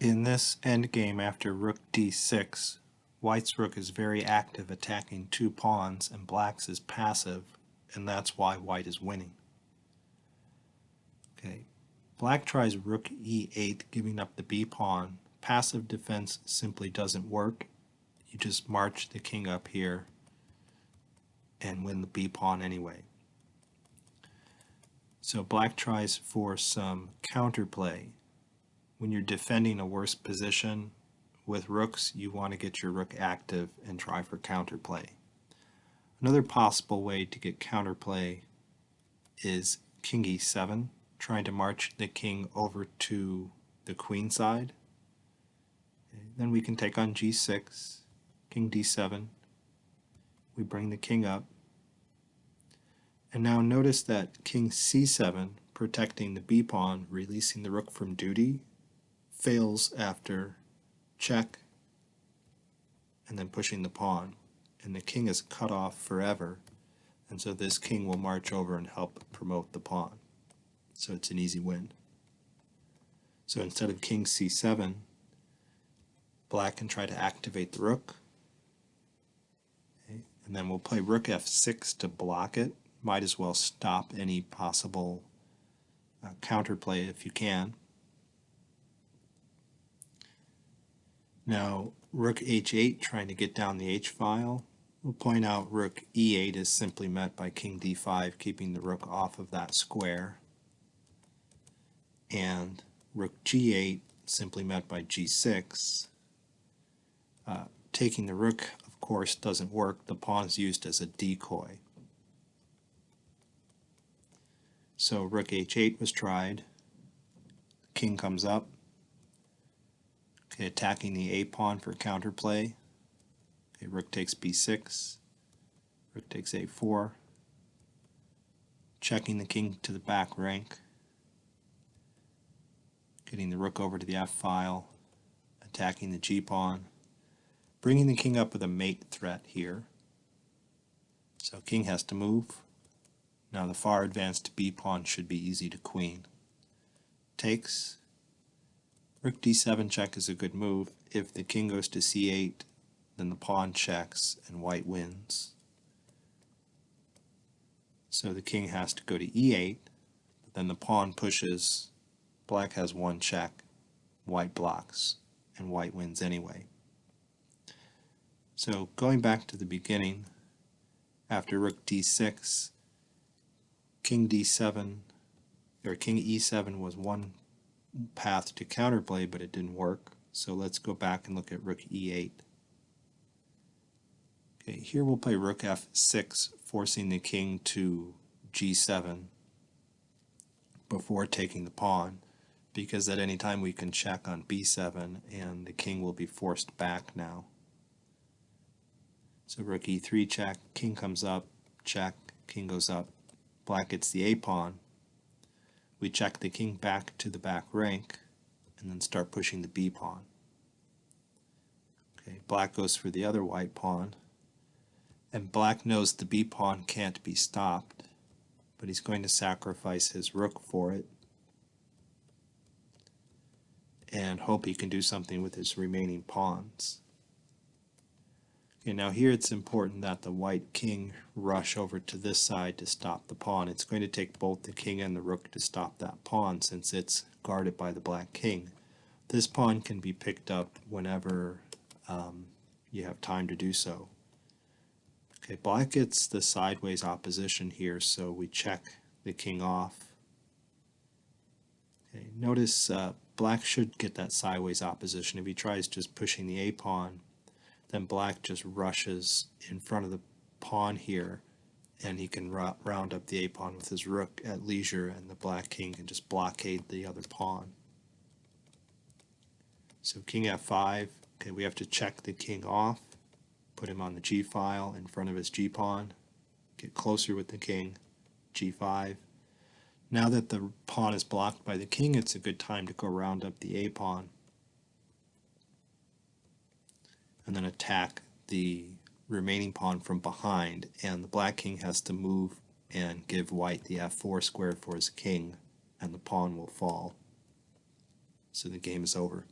In this endgame after rook d6, white's rook is very active attacking two pawns and black's is passive, and that's why white is winning. Okay, black tries rook e8, giving up the b pawn. Passive defense simply doesn't work. You just march the king up here and win the b pawn anyway. So black tries for some counterplay. When you're defending a worse position with rooks, you want to get your rook active and try for counterplay. Another possible way to get counterplay is king e7, trying to march the king over to the queen side. Okay, then we can take on g6, king d7. We bring the king up. And now notice that king c7, protecting the b pawn, releasing the rook from duty, fails after check and then pushing the pawn, and the king is cut off forever, and so this king will march over and help promote the pawn. So it's an easy win. So instead of king c7, black can try to activate the rook, okay, and then we'll play rook f6 to block it. Might as well stop any possible counterplay if you can. Now, rook h8, trying to get down the h-file. We'll point out rook e8 is simply met by king d5, keeping the rook off of that square. And rook g8 simply met by g6. Taking the rook, of course, doesn't work. The pawn is used as a decoy. So rook h8 was tried. King comes up. Okay, attacking the a pawn for counterplay. Okay, rook takes b6. Rook takes a4. Checking the king to the back rank. Getting the rook over to the f-file. Attacking the g pawn. Bringing the king up with a mate threat here. So king has to move. Now the far advanced b pawn should be easy to queen. Takes. Rook d7 check is a good move. If the king goes to c8, then the pawn checks and white wins. So the king has to go to e8, but then the pawn pushes. Black has one check, white blocks, and white wins anyway. So going back to the beginning, after rook d6, king d7, or king e7 was one path to counterplay, but it didn't work. So let's go back and look at rook e8. Okay, here we'll play rook f6, forcing the king to g7 before taking the pawn, because at any time we can check on b7 and the king will be forced back now. So rook e3 check, king comes up, check, king goes up, black gets the a pawn. We check the king back to the back rank and then start pushing the b pawn. Okay, black goes for the other white pawn, and black knows the b pawn can't be stopped, but he's going to sacrifice his rook for it and hope he can do something with his remaining pawns. Okay, now here it's important that the white king rush over to this side to stop the pawn. It's going to take both the king and the rook to stop that pawn since it's guarded by the black king. This pawn can be picked up whenever you have time to do so. Okay, black gets the sideways opposition here, so we check the king off. Okay, notice black should get that sideways opposition. If he tries just pushing the a pawn, then black just rushes in front of the pawn here, and he can round up the a pawn with his rook at leisure, and the black king can just blockade the other pawn. So king f5, okay, we have to check the king off, put him on the g file in front of his g pawn, get closer with the king, g5. Now that the pawn is blocked by the king, it's a good time to go round up the a pawn and then attack the remaining pawn from behind, and the black king has to move and give white the f4 square for his king, and the pawn will fall. So the game is over.